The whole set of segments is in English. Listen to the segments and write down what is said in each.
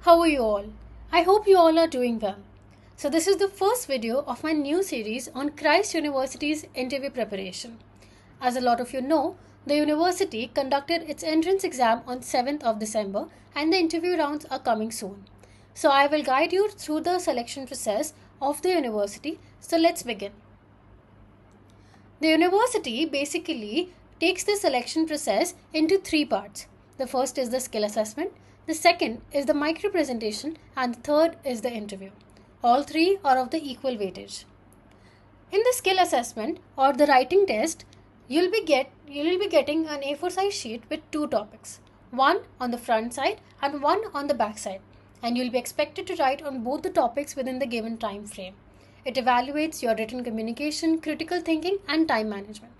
How are you all? I hope you all are doing well. So this is the first video of my new series on Christ University's interview preparation. As a lot of you know, the university conducted its entrance exam on 7th of December and the interview rounds are coming soon. So I will guide you through the selection process of the university. So let's begin. The university basically takes the selection process into three parts. The first is the skill assessment, the second is the micro presentation, and the third is the interview. All three are of the equal weightage. In the skill assessment or the writing test, you'll be getting an A4 size sheet with two topics, one on the front side and one on the back side, and you'll be expected to write on both the topics within the given time frame. It evaluates your written communication, critical thinking, and time management.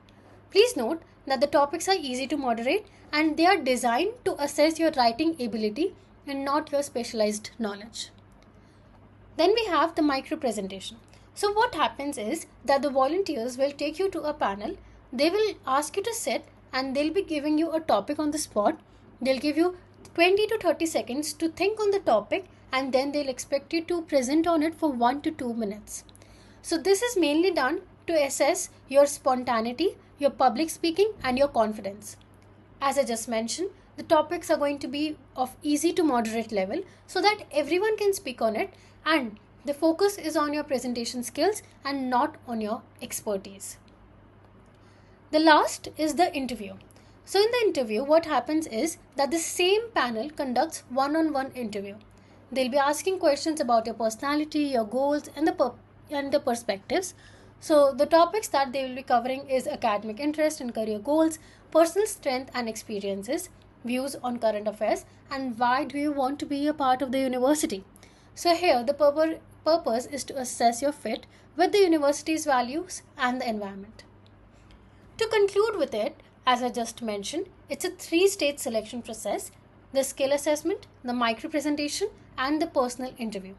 Please note that the topics are easy to moderate and they are designed to assess your writing ability and not your specialized knowledge. Then we have the micro presentation. So what happens is that the volunteers will take you to a panel. They will ask you to sit and they'll be giving you a topic on the spot. They'll give you 20 to 30 seconds to think on the topic and then they'll expect you to present on it for 1 to 2 minutes. So this is mainly done to assess your spontaneity, your public speaking, and your confidence. As I just mentioned, the topics are going to be of easy to moderate level so that everyone can speak on it, and the focus is on your presentation skills and not on your expertise. The last is the interview. So in the interview, what happens is that the same panel conducts one-on-one interview. They'll be asking questions about your personality, your goals, and the perspectives. So the topics that they will be covering is academic interest and career goals, personal strength and experiences, views on current affairs, and why do you want to be a part of the university. So here the purpose is to assess your fit with the university's values and the environment. To conclude with it, as I just mentioned, it's a three-stage selection process: the skill assessment, the micro presentation, and the personal interview.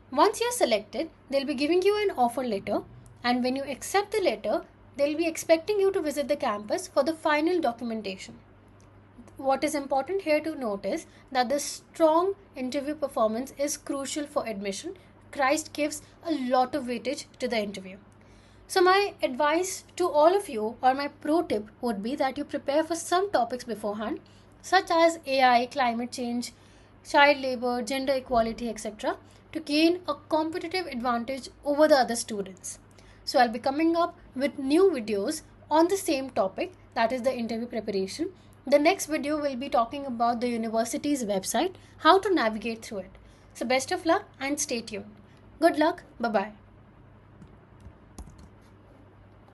Once you're selected, they'll be giving you an offer letter, and when you accept the letter, they'll be expecting you to visit the campus for the final documentation. What is important here to note is that the strong interview performance is crucial for admission. Christ gives a lot of weightage to the interview. So my advice to all of you, or my pro tip, would be that you prepare for some topics beforehand, such as AI, climate change, child labor, gender equality, etc., to gain a competitive advantage over the other students. So I'll be coming up with new videos on the same topic, that is the interview preparation. The next video will be talking about the university's website, how to navigate through it. So best of luck and stay tuned. Good luck. Bye-bye.